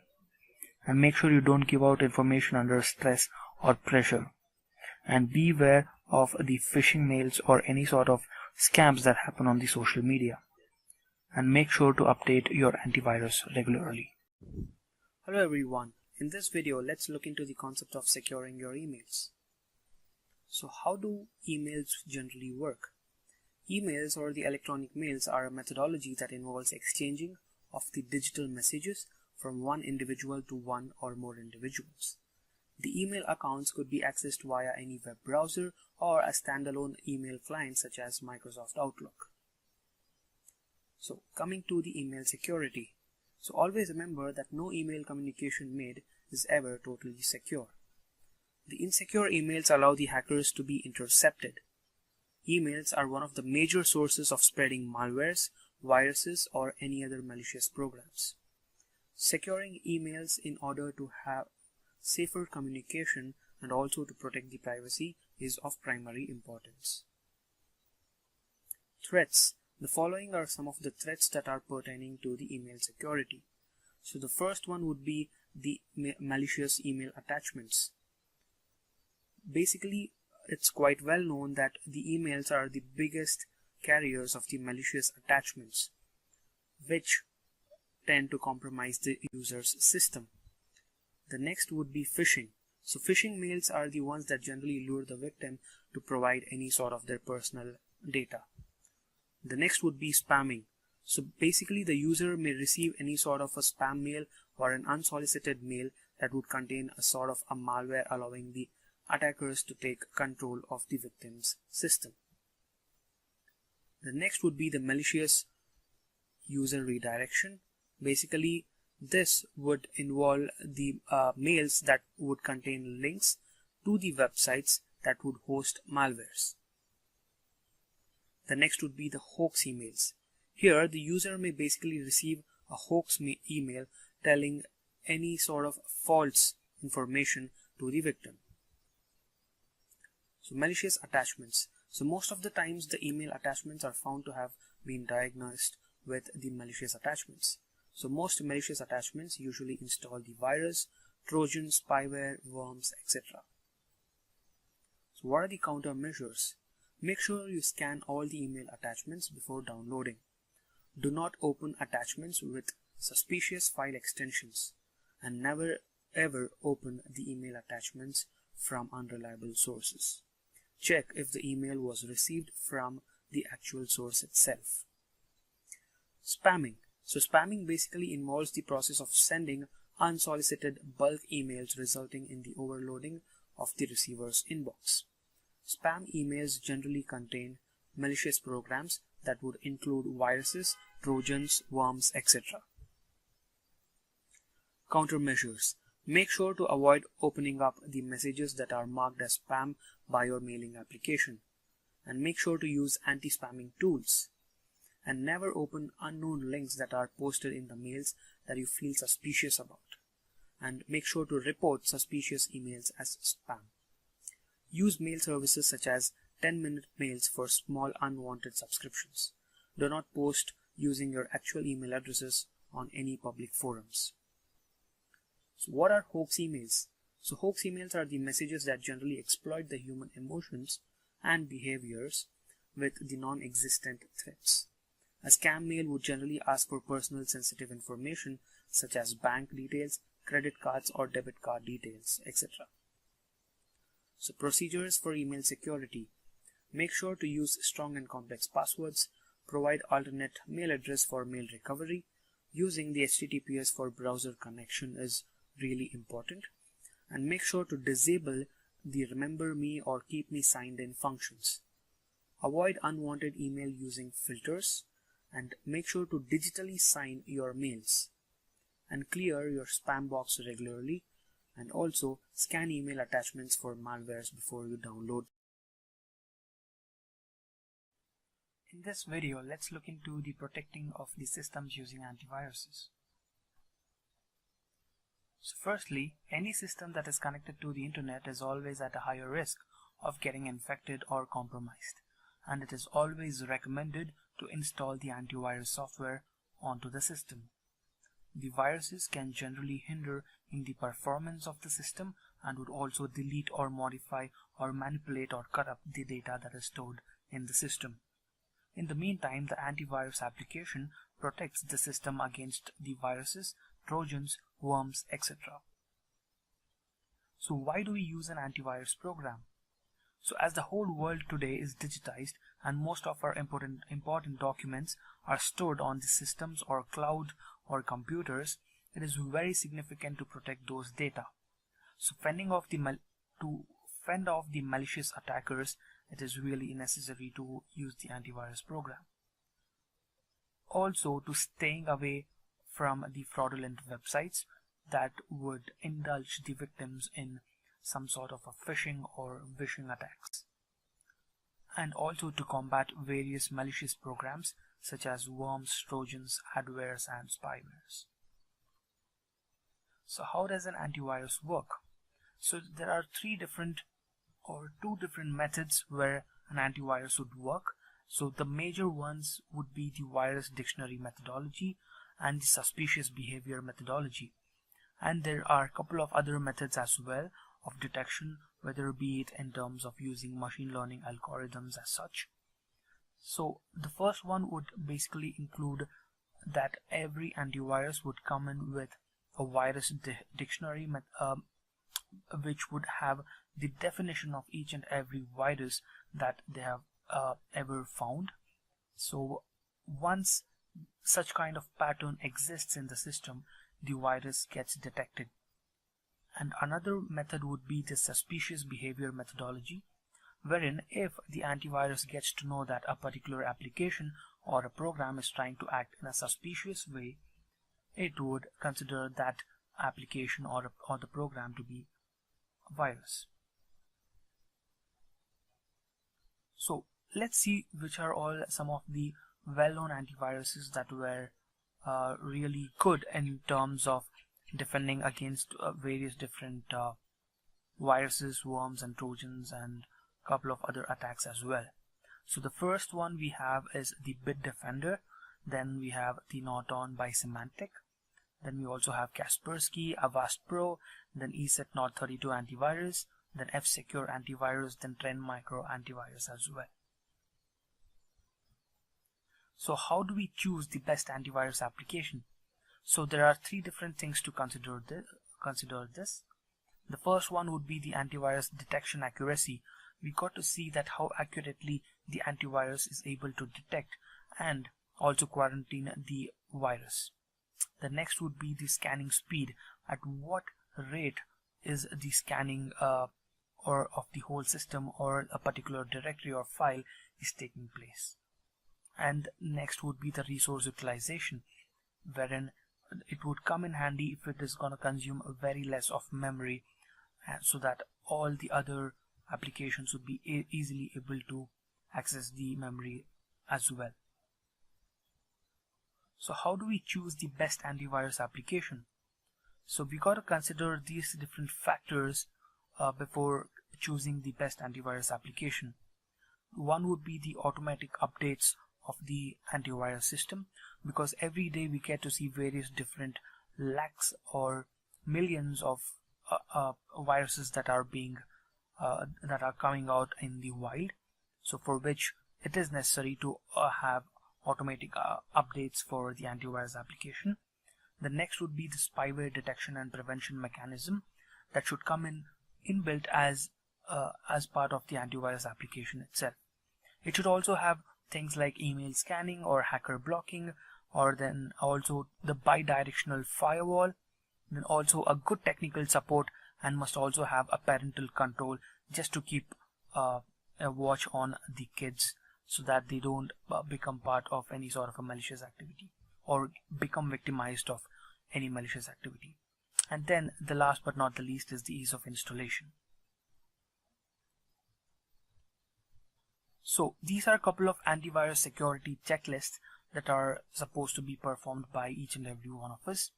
Speaker 2: and make sure you don't give out information under stress or pressure. And beware of the phishing mails or any sort of scams that happen on the social media. And make sure to update your antivirus regularly.
Speaker 1: Hello everyone. In this video, let's look into the concept of securing your emails. So how do emails generally work? Emails, or the electronic mails, are a methodology that involves exchanging of the digital messages from one individual to one or more individuals. The email accounts could be accessed via any web browser or a standalone email client such as Microsoft Outlook. So coming to the email security. So always remember that no email communication made is ever totally secure. The insecure emails allow the hackers to be intercepted. Emails are one of the major sources of spreading malwares, viruses, or any other malicious programs. Securing emails in order to have safer communication and also to protect the privacy is of primary importance. Threats. The following are some of the threats that are pertaining to the email security. So the first one would be the malicious email attachments. Basically, it's quite well known that the emails are the biggest carriers of the malicious attachments, which tend to compromise the user's system. The next would be phishing. So phishing mails are the ones that generally lure the victim to provide any sort of their personal data. The next would be spamming. So basically the user may receive any sort of a spam mail or an unsolicited mail that would contain a sort of a malware, allowing the attackers to take control of the victim's system. The next would be the malicious user redirection. Basically, this would involve the mails that would contain links to the websites that would host malwares. The next would be the hoax emails. Here, the user may basically receive a hoax email telling any sort of false information to the victim. So malicious attachments. So most of the times the email attachments are found to have been diagnosed with the malicious attachments. So most malicious attachments usually install the virus, trojans, spyware, worms, etc. So what are the countermeasures? Make sure you scan all the email attachments before downloading. Do not open attachments with suspicious file extensions, and never ever open the email attachments from unreliable sources. Check if the email was received from the actual source itself. Spamming. So spamming basically involves the process of sending unsolicited bulk emails, resulting in the overloading of the receiver's inbox. Spam emails generally contain malicious programs that would include viruses, trojans, worms, etc. Countermeasures. Make sure to avoid opening up the messages that are marked as spam by your mailing application, and make sure to use anti-spamming tools, and never open unknown links that are posted in the mails that you feel suspicious about, and make sure to report suspicious emails as spam. Use mail services such as 10-minute mails for small unwanted subscriptions. Do not post using your actual email addresses on any public forums. So what are hoax emails? So hoax emails are the messages that generally exploit the human emotions and behaviors with the non-existent threats. A scam mail would generally ask for personal sensitive information such as bank details, credit cards or debit card details, etc. So procedures for email security. Make sure to use strong and complex passwords. Provide alternate mail address for mail recovery. Using the HTTPS for browser connection is really important. And make sure to disable the remember me or keep me signed in functions. Avoid unwanted email using filters, and make sure to digitally sign your mails, and clear your spam box regularly, and also scan email attachments for malwares before you download. In this video, let's look into the protecting of the systems using antiviruses. So firstly, any system that is connected to the internet is always at a higher risk of getting infected or compromised, and it is always recommended to install the antivirus software onto the system. The viruses can generally hinder in the performance of the system and would also delete or modify or manipulate or corrupt the data that is stored in the system. In the meantime, the antivirus application protects the system against the viruses, trojans, worms, etc. So why do we use an antivirus program? So as the whole world today is digitized and most of our important documents are stored on the systems or cloud or computers, it is very significant to protect those data. So to fend off the malicious attackers, it is really necessary to use the antivirus program. Also, to staying away from the fraudulent websites that would indulge the victims in some sort of a phishing or vishing attacks. And also to combat various malicious programs such as worms, trojans, adwares, and spywares. So how does an antivirus work? So there are two different methods where an antivirus would work. So the major ones would be the virus dictionary methodology and the suspicious behavior methodology. And there are a couple of other methods as well of detection, whether be it in terms of using machine learning algorithms as such. So the first one would basically include that every antivirus would come in with a virus dictionary which would have the definition of each and every virus that they have ever found. So once such kind of pattern exists in the system, the virus gets detected. And another method would be the suspicious behavior methodology, wherein if the antivirus gets to know that a particular application or a program is trying to act in a suspicious way, it would consider that application or the program to be a virus. So let's see which are all some of the well-known antiviruses that were really good in terms of defending against various different viruses, worms and trojans, and a couple of other attacks as well. So the first one we have is the Bitdefender, then we have the Norton by Symantec, then we also have Kaspersky, Avast Pro, then ESET Nord 32 antivirus, then F-Secure antivirus, then Trend Micro antivirus as well. So how do we choose the best antivirus application? So there are three different things to consider this. The first one would be the antivirus detection accuracy. We got to see that how accurately the antivirus is able to detect and also quarantine the virus. The next would be the scanning speed. At what rate is the scanning or of the whole system or a particular directory or file is taking place. And next would be the resource utilization, wherein it would come in handy if it is going to consume very less of memory, so that all the other applications would be easily able to access the memory as well. So how do we choose the best antivirus application? So we got to consider these different factors before choosing the best antivirus application. One would be the automatic updates of the antivirus system, because every day we get to see various different lakhs or millions of viruses that are coming out in the wild, so for which it is necessary to have automatic updates for the antivirus application. The next would be the spyware detection and prevention mechanism that should come in inbuilt as part of the antivirus application itself. It should also have things like email scanning or hacker blocking, or then also the bidirectional firewall, then also a good technical support, and must also have a parental control just to keep a watch on the kids so that they don't become part of any sort of a malicious activity or become victimized of any malicious activity. And then the last but not the least is the ease of installation. So these are a couple of antivirus security checklists that are supposed to be performed by each and every one of us.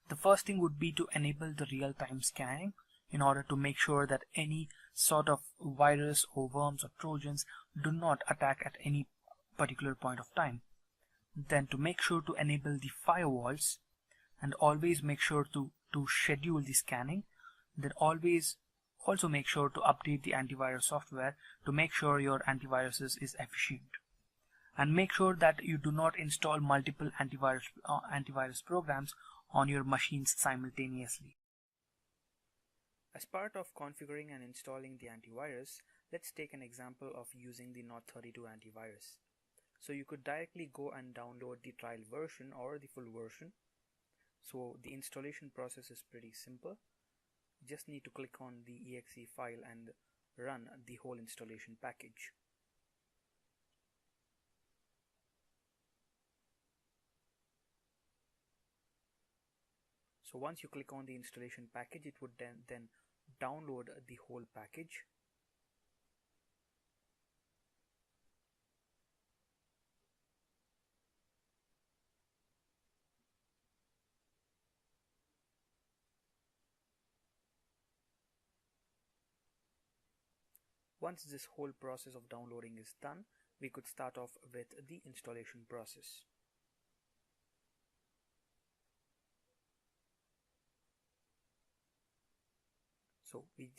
Speaker 1: The first thing would be to enable the real-time scanning in order to make sure that any sort of virus or worms or trojans do not attack at any particular point of time. Then to make sure to enable the firewalls, and always make sure to schedule the scanning. Then always also make sure to update the antivirus software to make sure your antivirus is efficient. And make sure that you do not install multiple antivirus programs on your machines simultaneously. As part of configuring and installing the antivirus, let's take an example of using the Nord 32 antivirus. So you could directly go and download the trial version or the full version. So the installation process is pretty simple. You just need to click on the exe file and run the whole installation package. So once you click on the installation package, it would then download the whole package. Once this whole process of downloading is done, we could start off with the installation process. So we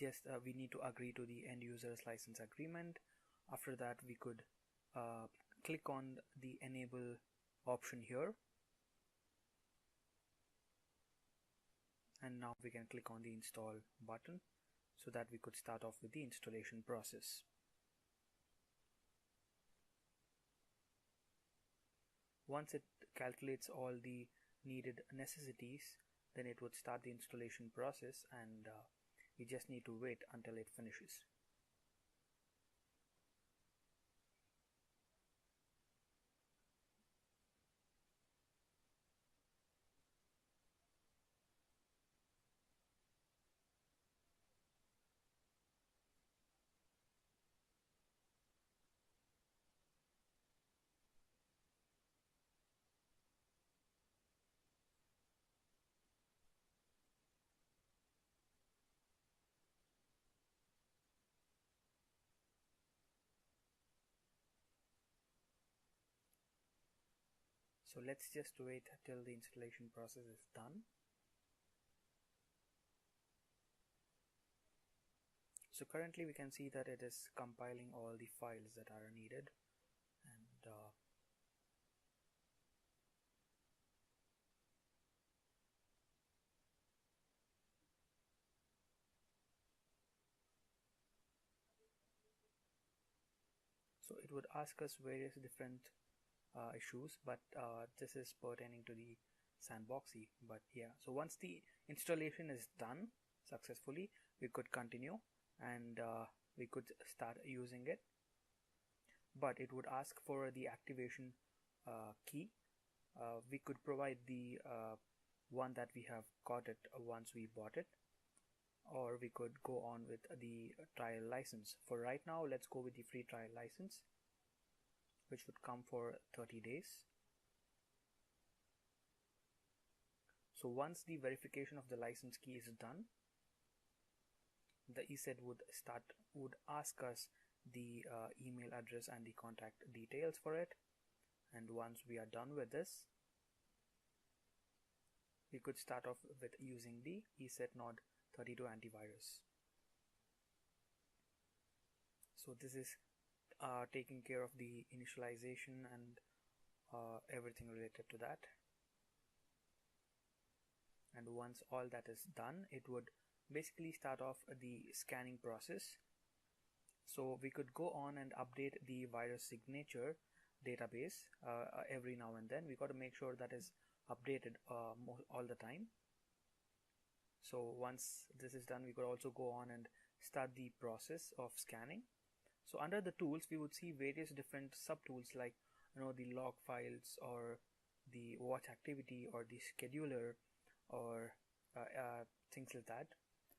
Speaker 1: need to agree to the end user's license agreement. After that, we could click on the enable option here, and now we can click on the install button so that we could start off with the installation process. Once it calculates all the needed necessities, then it would start the installation process, and we just need to wait until it finishes. So let's just wait till the installation process is done. So currently we can see that it is compiling all the files that are needed, and so it would ask us various different issues, but this is pertaining to the sandboxy. But yeah, so once the installation is done successfully, we could continue, and we could start using it. But it would ask for the activation key. We could provide the one that we have got it once we bought it, or we could go on with the trial license. For right now, let's go with the free trial license, which would come for 30 days. So once the verification of the license key is done, the ESET would ask us the email address and the contact details for it. And once we are done with this, we could start off with using the ESET Node 32 antivirus. So this is taking care of the initialization and everything related to that. And once all that is done, it would basically start off the scanning process. So we could go on and update the virus signature database every now and then. We got to make sure that is updated all the time. So once this is done, we could also go on and start the process of scanning. So under the tools, we would see various different subtools like the log files, or the watch activity, or the scheduler, or things like that.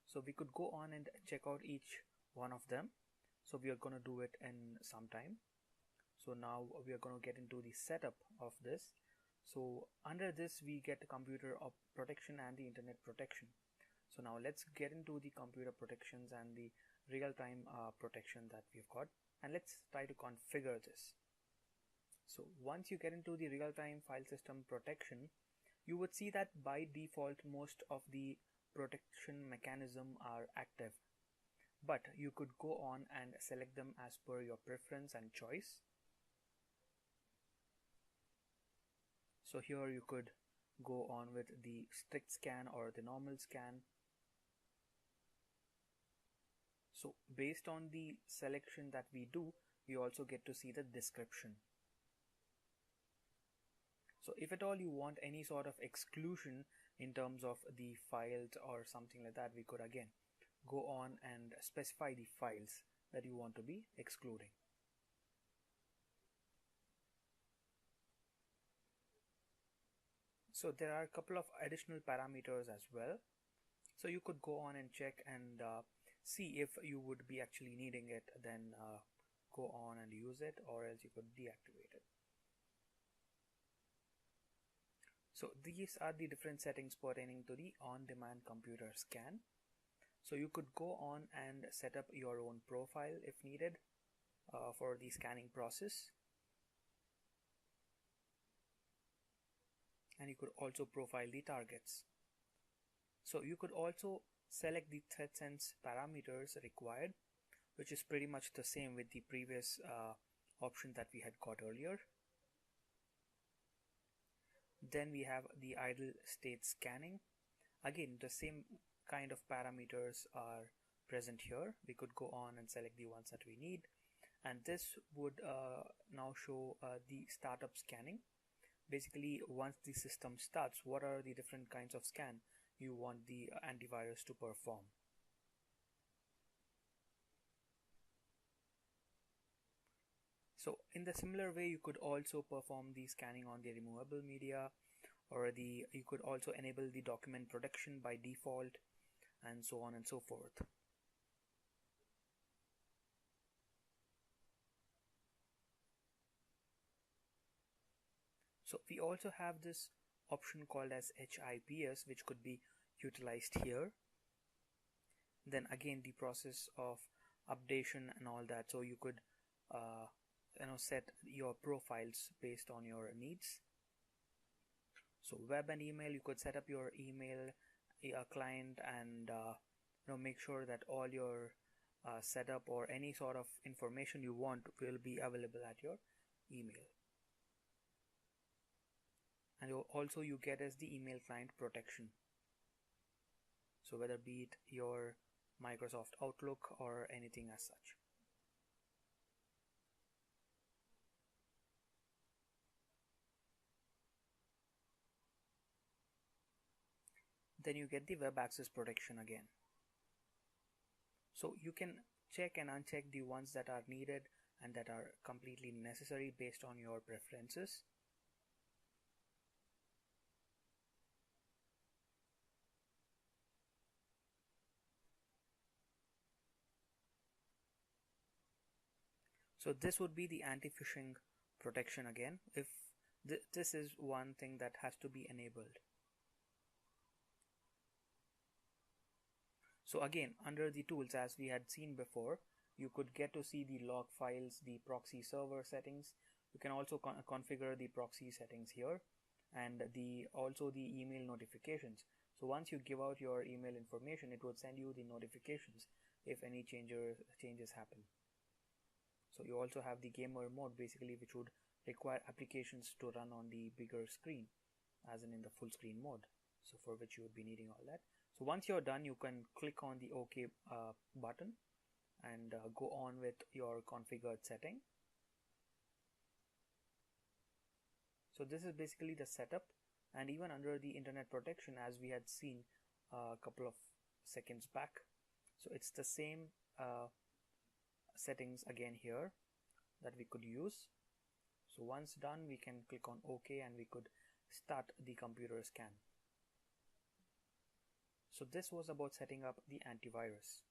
Speaker 1: So we could go on and check out each one of them. So we are going to do it in some time. So now we are going to get into the setup of this. So under this, we get computer protection and the internet protection. So now let's get into the computer protections and the real-time protection that we've got, and let's try to configure this. So once you get into the real-time file system protection, you would see that by default most of the protection mechanism are active, but you could go on and select them as per your preference and choice. So here you could go on with the strict scan or the normal scan. So based on the selection that we do, we also get to see the description. So if at all you want any sort of exclusion in terms of the files or something like that, we could again go on and specify the files that you want to be excluding. So there are a couple of additional parameters as well. So you could go on and check and see if you would be actually needing it, then go on and use it, or else you could deactivate it. So these are the different settings pertaining to the on-demand computer scan. So you could go on and set up your own profile if needed for the scanning process. And you could also profile the targets. So you could also select the threat sense parameters required, which is pretty much the same with the previous option that we had got earlier. Then we have the idle state scanning. Again, the same kind of parameters are present here. We could go on and select the ones that we need, and this would now show the startup scanning. Basically, once the system starts, what are the different kinds of scan you want the antivirus to perform. So in the similar way, you could also perform the scanning on the removable media, or you could also enable the document protection by default, and so on and so forth. So we also have this option called as HIPS, which could be utilized here. Then again, the process of updation and all that, so you could set your profiles based on your needs. So web and email, you could set up your email client and make sure that all your setup or any sort of information you want will be available at your email. And also you get as the email client protection. So whether be it your Microsoft Outlook or anything as such. Then you get the web access protection again. So you can check and uncheck the ones that are needed and that are completely necessary based on your preferences. So this would be the anti-phishing protection again, if this is one thing that has to be enabled. So again, under the tools, as we had seen before, you could get to see the log files, the proxy server settings. You can also configure the proxy settings here, and also the email notifications. So once you give out your email information, it would send you the notifications if any changes happen. So you also have the gamer mode, basically, which would require applications to run on the bigger screen, as in the full screen mode, so for which you would be needing all that. So once you're done, you can click on the OK button and go on with your configured setting. So this is basically the setup, and even under the internet protection, as we had seen a couple of seconds back, so it's the same settings again here that we could use. So once done, we can click on OK and we could start the computer scan. So this was about setting up the antivirus.